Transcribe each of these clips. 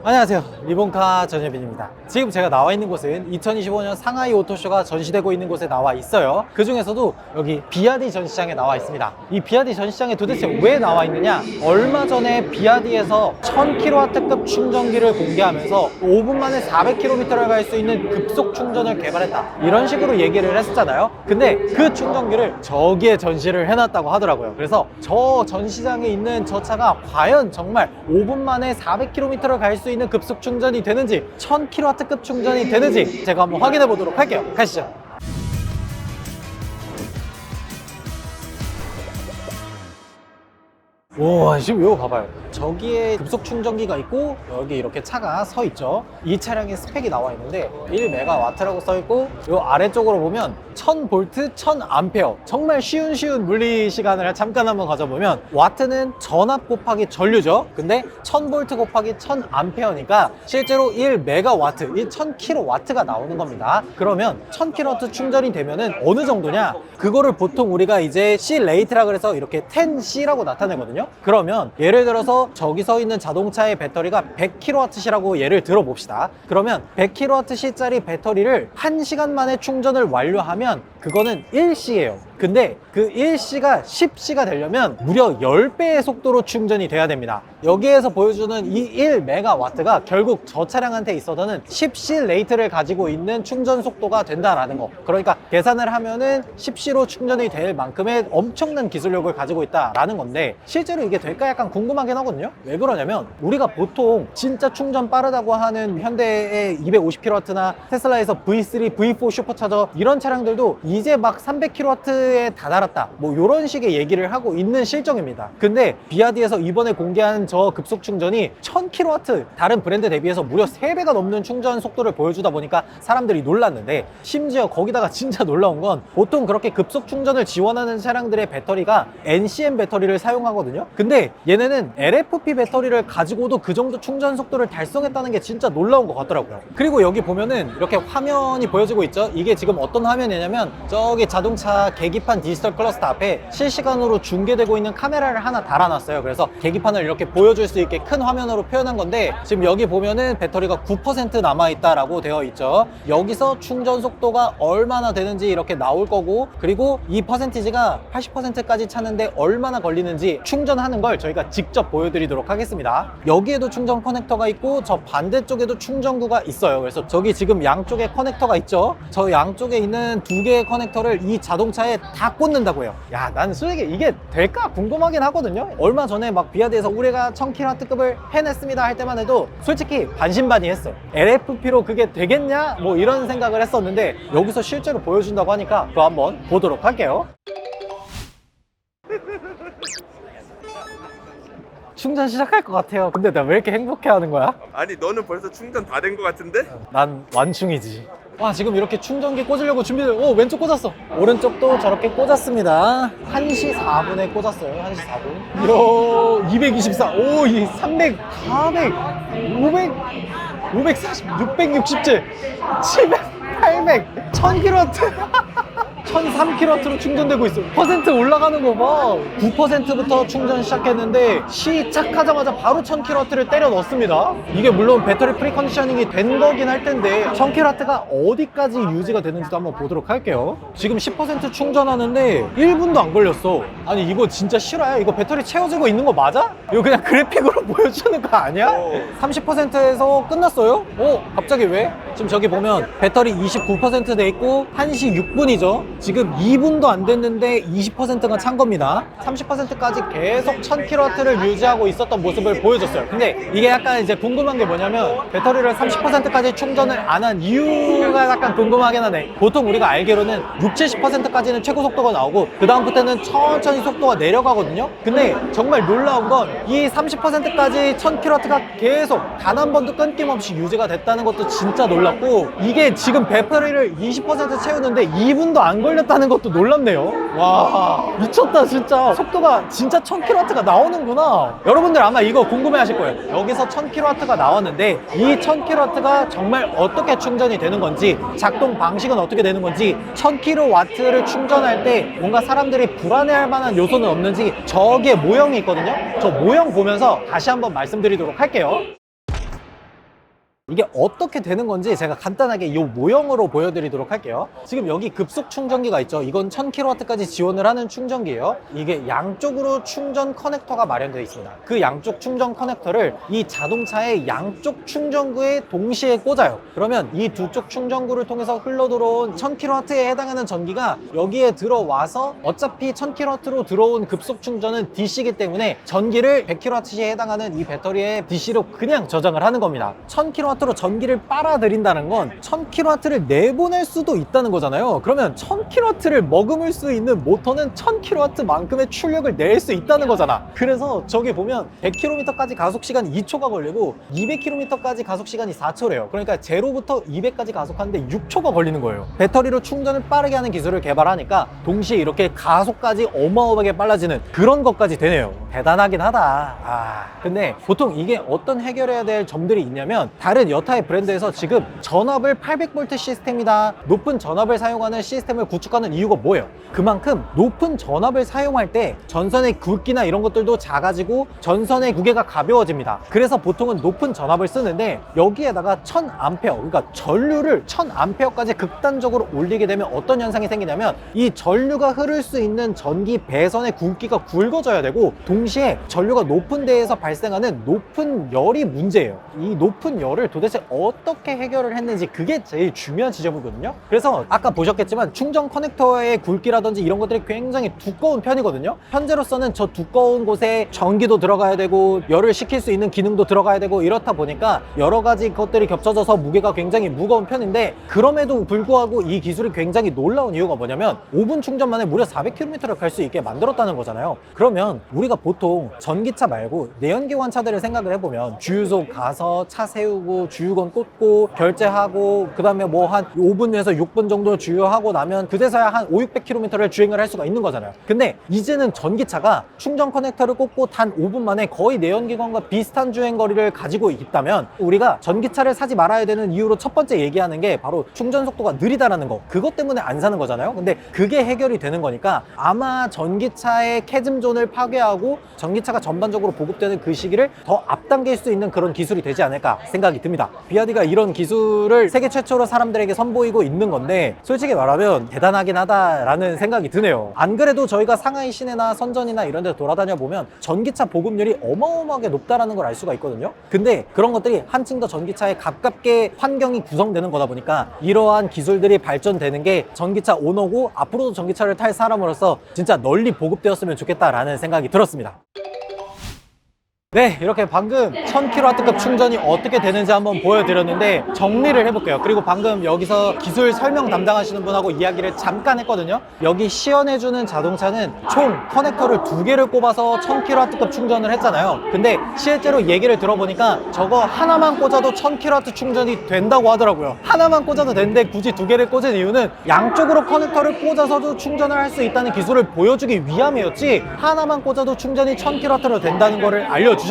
안녕하세요, 리본카 전예빈입니다. 지금 제가 나와 있는 곳은 2025년 상하이 오토쇼가 전시되고 있는 곳에 나와 있어요. 그 중에서도 여기 비아디 전시장에 나와 있습니다. 이 비아디 전시장에 도대체 왜 나와 있느냐, 얼마 전에 비아디에서 1000kW급 충전기를 공개하면서 5분 만에 400km를 갈 수 있는 급속 충전을 개발했다, 이런 식으로 얘기를 했었잖아요. 근데 그 충전기를 저기에 전시를 해놨다고 하더라고요. 그래서 저 전시장에 있는 저 차가 과연 정말 5분 만에 400km를 갈 수 있는 급속 충전이 되는지, 1000kW급 충전이 되는지 제가 한번 확인해 보도록 할게요. 가시죠. 오, 지금 이거 봐봐요. 저기에 급속 충전기가 있고 여기 이렇게 차가 서 있죠. 이 차량의 스펙이 나와 있는데 1메가와트라고 써 있고, 요 아래쪽으로 보면 1000V 1000A, 정말 쉬운 물리 시간을 잠깐 한번 가져보면 와트는 전압 곱하기 전류죠. 근데 1000V 곱하기 1000A니까 실제로 1메가와트, 이 1000kW가 나오는 겁니다. 그러면 1000kW 충전이 되면은 어느 정도냐, 그거를 보통 우리가 이제 C 레이트라 그래서 이렇게 10C라고 나타내거든요. 그러면 예를 들어서 저기 서 있는 자동차의 배터리가 100kW라고 예를 들어 봅시다. 그러면 100kWh 짜리 배터리를 1시간 만에 충전을 완료하면 그거는 1C예요. 근데 그 1C가 10C가 되려면 무려 10배의 속도로 충전이 돼야 됩니다. 여기에서 보여주는 이 1메가와트가 결국 저 차량한테 있어서는 10C 레이트를 가지고 있는 충전 속도가 된다라는 거. 그러니까 계산을 하면은 10C로 충전이 될 만큼의 엄청난 기술력을 가지고 있다라는 건데, 실제로 이게 될까 약간 궁금하긴 하거든요. 왜 그러냐면 우리가 보통 진짜 충전 빠르다고 하는 현대의 250kW나 테슬라에서 V3, V4 슈퍼차저 이런 차량들도 이제 막 300kW에 다다랐다, 뭐 이런 식의 얘기를 하고 있는 실정입니다. 근데 비아디에서 이번에 공개한 저 급속 충전이 1000kW, 다른 브랜드 대비해서 무려 3배가 넘는 충전 속도를 보여주다 보니까 사람들이 놀랐는데, 심지어 거기다가 진짜 놀라운 건 보통 그렇게 급속 충전을 지원하는 차량들의 배터리가 NCM 배터리를 사용하거든요. 근데 얘네는 LFP 배터리를 가지고도 그 정도 충전 속도를 달성했다는 게 진짜 놀라운 것 같더라고요. 그리고 여기 보면은 이렇게 화면이 보여지고 있죠. 이게 지금 어떤 화면이냐면 저기 자동차 계기판 디지털 클러스터 앞에 실시간으로 중계되고 있는 카메라를 하나 달아놨어요. 그래서 계기판을 이렇게 보여줄 수 있게 큰 화면으로 표현한 건데, 지금 여기 보면은 배터리가 9% 남아있다라고 되어 있죠. 여기서 충전 속도가 얼마나 되는지 이렇게 나올 거고, 그리고 이 퍼센티지가 80%까지 차는데 얼마나 걸리는지 충전하는 걸 저희가 직접 보여드리도록 하겠습니다. 여기에도 충전 커넥터가 있고 저 반대쪽에도 충전구가 있어요. 그래서 저기 지금 양쪽에 커넥터가 있죠. 저 양쪽에 있는 두 개의 커넥터를 이 자동차에 다 꽂는다고 해요. 야, 난 솔직히 이게 될까 궁금하긴 하거든요. 얼마 전에 막 비아디에서 우리가 1000kW급을 해냈습니다 할 때만 해도 솔직히 반신반의했어. LFP로 그게 되겠냐? 뭐 이런 생각을 했었는데, 여기서 실제로 보여준다고 하니까 그거 한번 보도록 할게요. 충전 시작할 것 같아요. 근데 나 왜 이렇게 행복해하는 거야? 아니 너는 벌써 충전 다 된 것 같은데? 난 완충이지. 와, 지금 이렇게 충전기 꽂으려고 준비를, 오, 왼쪽 꽂았어. 오른쪽도 저렇게 꽂았습니다. 1시 4분에 꽂았어요. 1시 4분. 이야, 224, 오, 이 300, 400, 500, 540, 667, 700, 800, 1000kW. 1003kW로 충전되고 있어. 퍼센트 올라가는 거 봐. 9%부터 충전 시작했는데 시작하자마자 바로 1000kW를 때려 넣습니다. 이게 물론 배터리 프리컨디셔닝이 된 거긴 할 텐데 1000kW가 어디까지 유지가 되는지도 한번 보도록 할게요. 지금 10% 충전하는데 1분도 안 걸렸어. 아니 이거 진짜 실화야? 이거 배터리 채워지고 있는 거 맞아? 이거 그냥 그래픽으로 보여주는 거 아니야? 30%에서 끝났어요? 갑자기 왜? 지금 저기 보면 배터리 29% 돼 있고 1시 6분이죠. 지금 2분도 안 됐는데 20%가 찬 겁니다. 30%까지 계속 1000kW를 유지하고 있었던 모습을 보여줬어요. 근데 이게 약간 이제 궁금한 게 뭐냐면, 배터리를 30%까지 충전을 안 한 이유가 약간 궁금하긴 하네. 보통 우리가 알기로는 60, 70%까지는 최고 속도가 나오고 그 다음부터는 천천히 속도가 내려가거든요. 근데 정말 놀라운 건 이 30%까지 1000kW가 계속 단 한 번도 끊김없이 유지가 됐다는 것도 진짜 놀랍고, 이게 지금 배터리를 20% 채우는데 2분도 안 걸렸다는 것도 놀랍네요. 와, 미쳤다 진짜. 속도가 진짜 1000kW가 나오는구나. 여러분들 아마 이거 궁금해 하실 거예요. 여기서 1000kW가 나왔는데 이 1000kW가 정말 어떻게 충전이 되는 건지, 작동 방식은 어떻게 되는 건지, 1000kW를 충전할 때 뭔가 사람들이 불안해할 만한 요소는 없는지, 저기에 모형이 있거든요. 저 모형 보면서 다시 한번 말씀드리도록 할게요. 이게 어떻게 되는 건지 제가 간단하게 이 모형으로 보여드리도록 할게요. 지금 여기 급속 충전기가 있죠. 이건 1000kW까지 지원을 하는 충전기예요. 이게 양쪽으로 충전 커넥터가 마련되어 있습니다. 그 양쪽 충전 커넥터를 이 자동차의 양쪽 충전구에 동시에 꽂아요. 그러면 이 두 쪽 충전구를 통해서 흘러 들어온 1000kW에 해당하는 전기가 여기에 들어와서 어차피 1000kW로 들어온 급속 충전은 DC이기 때문에 전기를 100kW에 해당하는 이 배터리에 DC로 그냥 저장을 하는 겁니다. 1000kW로 전기를 빨아들인다는 건 1000kW를 내보낼 수도 있다는 거잖아요. 그러면 1000kW를 머금을 수 있는 모터는 1000kW만큼의 출력을 낼 수 있다는 거잖아. 그래서 저기 보면 100km까지 가속시간 2초가 걸리고 200km까지 가속시간이 4초래요. 그러니까 0부터 200까지 가속하는데 6초가 걸리는 거예요. 배터리로 충전을 빠르게 하는 기술을 개발하니까 동시에 이렇게 가속까지 어마어마하게 빨라지는 그런 것까지 되네요. 대단하긴 하다. 근데 보통 이게 어떤 해결해야 될 점들이 있냐면 다른 여타의 브랜드에서 지금 전압을 800V 시스템이다, 높은 전압을 사용하는 시스템을 구축하는 이유가 뭐예요? 그만큼 높은 전압을 사용할 때 전선의 굵기나 이런 것들도 작아지고 전선의 무게가 가벼워집니다. 그래서 보통은 높은 전압을 쓰는데 여기에다가 1000A, 그러니까 전류를 1000A까지 극단적으로 올리게 되면 어떤 현상이 생기냐면 이 전류가 흐를 수 있는 전기 배선의 굵기가 굵어져야 되고 동시에 전류가 높은 데에서 발생하는 높은 열이 문제예요. 이 높은 열을 도대체 어떻게 해결을 했는지 그게 제일 중요한 지점이거든요. 그래서 아까 보셨겠지만 충전 커넥터의 굵기라든지 이런 것들이 굉장히 두꺼운 편이거든요. 현재로서는 저 두꺼운 곳에 전기도 들어가야 되고 열을 식힐 수 있는 기능도 들어가야 되고 이렇다 보니까 여러 가지 것들이 겹쳐져서 무게가 굉장히 무거운 편인데 그럼에도 불구하고 이 기술이 굉장히 놀라운 이유가 뭐냐면 5분 충전만에 무려 400km를 갈 수 있게 만들었다는 거잖아요. 그러면 우리가 보통 전기차 말고 내연기관 차들을 생각을 해보면 주유소 가서 차 세우고 주유권 꽂고 결제하고 그 다음에 뭐 한 5분에서 6분 정도 주유하고 나면 그제서야 한 500km를 주행을 할 수가 있는 거잖아요. 근데 이제는 전기차가 충전 커넥터를 꽂고 단 5분 만에 거의 내연기관과 비슷한 주행 거리를 가지고 있다면 우리가 전기차를 사지 말아야 되는 이유로 첫 번째 얘기하는 게 바로 충전 속도가 느리다라는 거, 그것 때문에 안 사는 거잖아요. 근데 그게 해결이 되는 거니까 아마 전기차의 캐즘존을 파괴하고 전기차가 전반적으로 보급되는 그 시기를 더 앞당길 수 있는 그런 기술이 되지 않을까 생각이 듭니다. 비아디가 이런 기술을 세계 최초로 사람들에게 선보이고 있는 건데 솔직히 말하면 대단하긴 하다라는 생각이 드네요. 안 그래도 저희가 상하이 시내나 선전이나 이런 데 돌아다녀 보면 전기차 보급률이 어마어마하게 높다라는 걸 알 수가 있거든요. 근데 그런 것들이 한층 더 전기차에 가깝게 환경이 구성되는 거다 보니까 이러한 기술들이 발전되는 게 전기차 오너고 앞으로도 전기차를 탈 사람으로서 진짜 널리 보급되었으면 좋겠다라는 생각이 들었습니다. 네, 이렇게 방금 1000kW급 충전이 어떻게 되는지 한번 보여드렸는데 정리를 해볼게요. 그리고 방금 여기서 기술 설명 담당하시는 분하고 이야기를 잠깐 했거든요. 여기 시연해주는 자동차는 총 커넥터를 2개를 꼽아서 1000kW급 충전을 했잖아요. 근데 실제로 얘기를 들어보니까 저거 하나만 꽂아도 1000kW 충전이 된다고 하더라고요. 하나만 꽂아도 되는데 굳이 2개를 꽂은 이유는 양쪽으로 커넥터를 꽂아서도 충전을 할 수 있다는 기술을 보여주기 위함이었지 하나만 꽂아도 충전이 1000kW로 된다는 거를 알려주셨어요.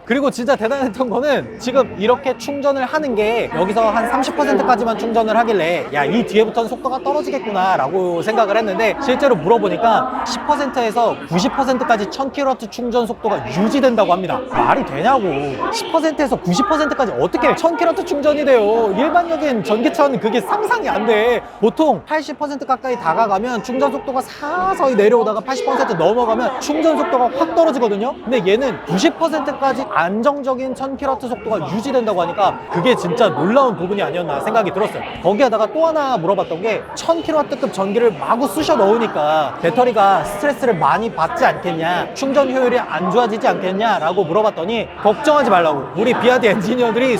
그리고 진짜 대단했던 거는 지금 이렇게 충전을 하는 게 여기서 한 30%까지만 충전을 하길래 야, 이 뒤에부터는 속도가 떨어지겠구나 라고 생각을 했는데 실제로 물어보니까 10%에서 90%까지 1000kW 충전 속도가 유지된다고 합니다. 말이 되냐고. 10%에서 90%까지 어떻게 1000kW 충전이 돼요. 일반적인 전기차는 그게 상상이 안 돼. 보통 80% 가까이 다가가면 충전 속도가 서서히 내려오다가 80% 넘어가면 충전 속도가 확 떨어지거든요. 근데 얘는 90%까지 안정적인 1000kW 속도가 유지된다고 하니까 그게 진짜 놀라운 부분이 아니었나 생각이 들었어요. 거기에다가 또 하나 물어봤던 게 1000kW급 전기를 마구 쑤셔 넣으니까 배터리가 스트레스를 많이 받지 않겠냐, 충전 효율이 안 좋아지지 않겠냐 라고 물어봤더니 걱정하지 말라고. 우리 비아디 엔지니어들이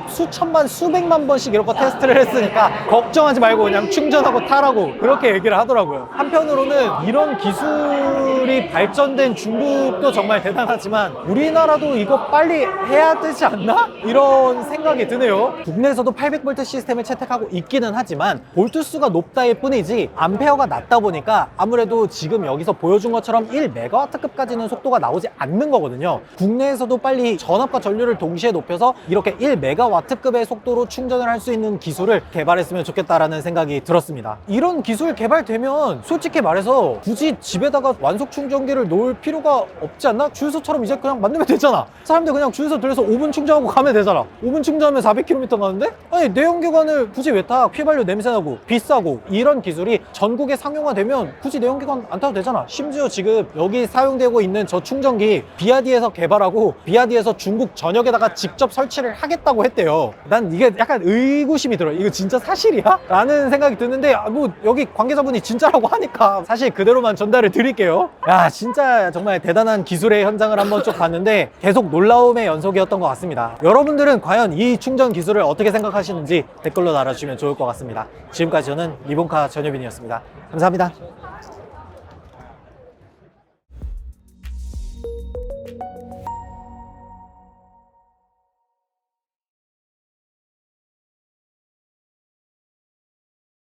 수천만 수백만 번씩 이런 거 테스트를 했으니까 걱정하지 말고 그냥 충전하고 타라고 그렇게 얘기를 하더라고요. 한편으로는 이런 기술이 발전된 중국도 정말 대단하지만 우리나라도 이거 빨리 해야 되지 않나? 이런 생각이 드네요. 국내에서도 800V 시스템을 채택하고 있기는 하지만 볼트수가 높다일 뿐이지 암페어가 낮다 보니까 아무래도 지금 여기서 보여준 것처럼 1MW급까지는 속도가 나오지 않는 거거든요. 국내에서도 빨리 전압과 전류를 동시에 높여서 이렇게 1MW급의 속도로 충전을 할 수 있는 기술을 개발했으면 좋겠다라는 생각이 들었습니다. 이런 기술 개발되면 솔직히 말해서 굳이 집에다가 완속 충전기를 놓을 필요가 없지 않나? 주유소처럼 이제 그냥 그냥 만들면 되잖아. 사람들 그냥 줄서 들여서 5분 충전하고 가면 되잖아. 5분 충전하면 400km 가는데? 아니 내연기관을 굳이 왜 타? 휘발유 냄새나고 비싸고. 이런 기술이 전국에 상용화되면 굳이 내연기관 안 타도 되잖아. 심지어 지금 여기 사용되고 있는 저 충전기 비아디에서 개발하고 비아디에서 중국 전역에다가 직접 설치를 하겠다고 했대요. 난 이게 약간 의구심이 들어. 이거 진짜 사실이야? 라는 생각이 드는데 뭐 여기 관계자분이 진짜라고 하니까 사실 그대로만 전달을 드릴게요. 야 진짜 정말 대단한 기술의 현장을 한번 쭉 봤는데 계속 놀라움의 연속이었던 것 같습니다. 여러분들은 과연 이 충전 기술을 어떻게 생각하시는지 댓글로 달아주시면 좋을 것 같습니다. 지금까지 저는 리본카 전효빈이었습니다. 감사합니다.